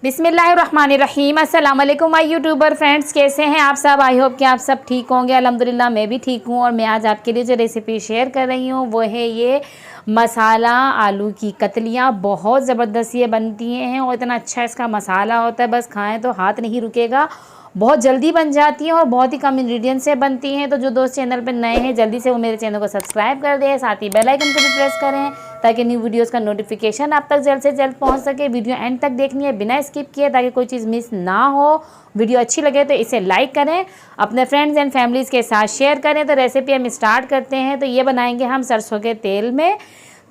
बिस्मिल्लाहिर्रहमानिर्रहीम। अस्सलाम वालेकुम माय यूट्यूबर फ्रेंड्स, कैसे हैं आप सब। आई होप कि आप सब ठीक होंगे। अल्हम्दुलिल्लाह मैं भी ठीक हूँ। और मैं आज आपके लिए जो रेसिपी शेयर कर रही हूँ वो है ये मसाला आलू की कतलियाँ। बहुत ज़बरदस्त ये बनती हैं और इतना अच्छा इसका मसाला होता है, बस खाएँ तो हाथ नहीं रुकेगा। बहुत जल्दी बन जाती हैं और बहुत ही कम इंग्रेडिएंट्स से बनती हैं। तो जो दोस्त चैनल पर नए हैं जल्दी से वो मेरे चैनल को सब्सक्राइब कर दें, साथ ही बेल आइकन को भी प्रेस करें ताकि न्यू वीडियोस का नोटिफिकेशन आप तक जल्द से जल्द पहुंच सके। वीडियो एंड तक देखनी है बिना स्किप किए ताकि कोई चीज़ मिस ना हो। वीडियो अच्छी लगे तो इसे लाइक करें, अपने फ्रेंड्स एंड फैमिलीज़ के साथ शेयर करें। तो रेसिपी हम स्टार्ट करते हैं। तो ये बनाएंगे हम सरसों के तेल में।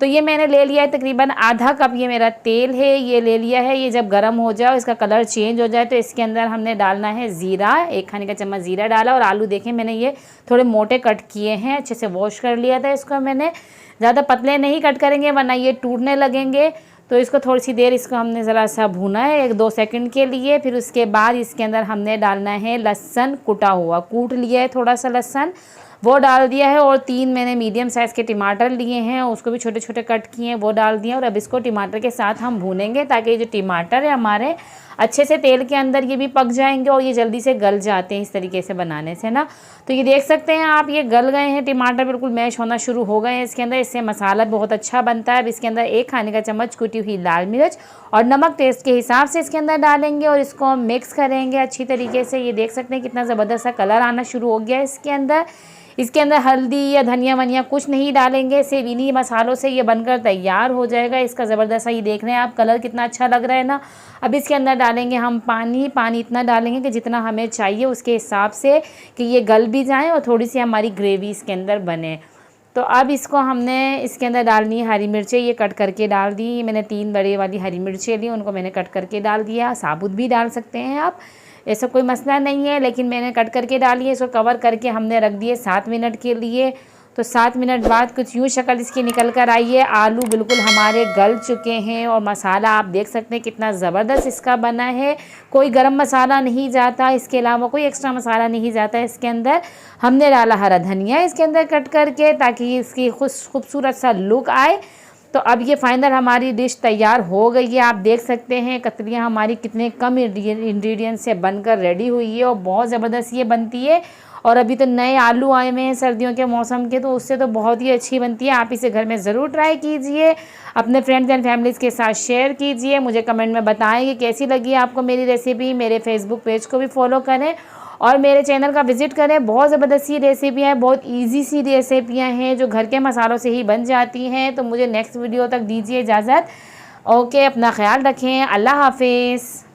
तो ये मैंने ले लिया है तकरीबन आधा कप, ये मेरा तेल है, ये ले लिया है। ये जब गर्म हो जाए, इसका कलर चेंज हो जाए तो इसके अंदर हमने डालना है ज़ीरा। 1 खाने का चम्मच ज़ीरा डाला। और आलू देखें मैंने ये थोड़े मोटे कट किए हैं, अच्छे से वॉश कर लिया था इसको मैंने। ज़्यादा पतले नहीं कट करेंगे वरना ये टूटने लगेंगे। तो इसको थोड़ी सी देर इसको हमने ज़रा सा भूना है 1-2 सेकंड के लिए। फिर उसके बाद इसके अंदर हमने डालना है लहसुन कुटा हुआ, कूट लिया है थोड़ा सा लहसुन, वो डाल दिया है। और 3 मैंने मीडियम साइज़ के टमाटर लिए हैं, उसको भी छोटे छोटे कट किए हैं, वो डाल दिए। और अब इसको टमाटर के साथ हम भूनेंगे ताकि जो टमाटर है हमारे अच्छे से तेल के अंदर ये भी पक जाएंगे और ये जल्दी से गल जाते हैं इस तरीके से बनाने से ना। तो ये देख सकते हैं आप, ये गल गए हैं, टमाटर बिल्कुल मैश होना शुरू हो गए हैं इसके अंदर। इससे मसाला बहुत अच्छा बनता है। अब इसके अंदर 1 खाने का चम्मच कुटी हुई लाल मिर्च और नमक टेस्ट के हिसाब से इसके अंदर डालेंगे और इसको मिक्स करेंगे अच्छी तरीके से। ये देख सकते हैं कितना ज़बरदस्त सा कलर आना शुरू हो गया है इसके अंदर। इसके अंदर हल्दी या धनिया वनिया कुछ नहीं डालेंगे, सिर्फ इन्हीं मसालों से ये बनकर तैयार हो जाएगा। इसका ज़बरदस्त सा ये देख रहे हैं आप, कलर कितना अच्छा लग रहा है ना। अब इसके अंदर डालेंगे हम पानी। पानी इतना डालेंगे कि जितना हमें चाहिए उसके हिसाब से, कि ये गल भी जाए और थोड़ी सी हमारी ग्रेवी इसके अंदर बने। तो अब इसको हमने इसके अंदर डालनी है हरी मिर्चें, ये कट करके डाल दी। मैंने 3 बड़े वाली हरी मिर्चें ली, उनको मैंने कट करके डाल दिया। साबुत भी डाल सकते हैं आप, ऐसा कोई मसला नहीं है, लेकिन मैंने कट करके डाली है। इसको कवर करके हमने रख दिए 7 मिनट के लिए। तो 7 मिनट बाद कुछ यूँ शक्ल इसकी निकल कर आई है। आलू बिल्कुल हमारे गल चुके हैं और मसाला आप देख सकते हैं कितना ज़बरदस्त इसका बना है। कोई गरम मसाला नहीं जाता, इसके अलावा कोई एक्स्ट्रा मसाला नहीं जाता इसके अंदर। हमने डाला हरा धनिया इसके अंदर कट करके ताकि इसकी खूबसूरत सा लुक आए। तो अब ये फाइनल हमारी डिश तैयार हो गई है। आप देख सकते हैं कतलियाँ हमारी कितने कम इंग्रेडिएंट्स से बनकर रेडी हुई है और बहुत ज़बरदस्त ये बनती है। और अभी तो नए आलू आए हुए हैं सर्दियों के मौसम के, तो उससे तो बहुत ही अच्छी बनती है। आप इसे घर में ज़रूर ट्राई कीजिए, अपने फ्रेंड्स एंड फैमिलीज़ के साथ शेयर कीजिए। मुझे कमेंट में बताएं कि कैसी लगी आपको मेरी रेसिपी। मेरे फेसबुक पेज को भी फॉलो करें और मेरे चैनल का विज़िट करें। बहुत ज़बरदस्त सी रेसिपियाँ हैं, बहुत इजी सी रेसिपियाँ हैं जो घर के मसालों से ही बन जाती हैं। तो मुझे नेक्स्ट वीडियो तक दीजिए इजाज़त। ओके, अपना ख्याल रखें। अल्लाह हाफिज़।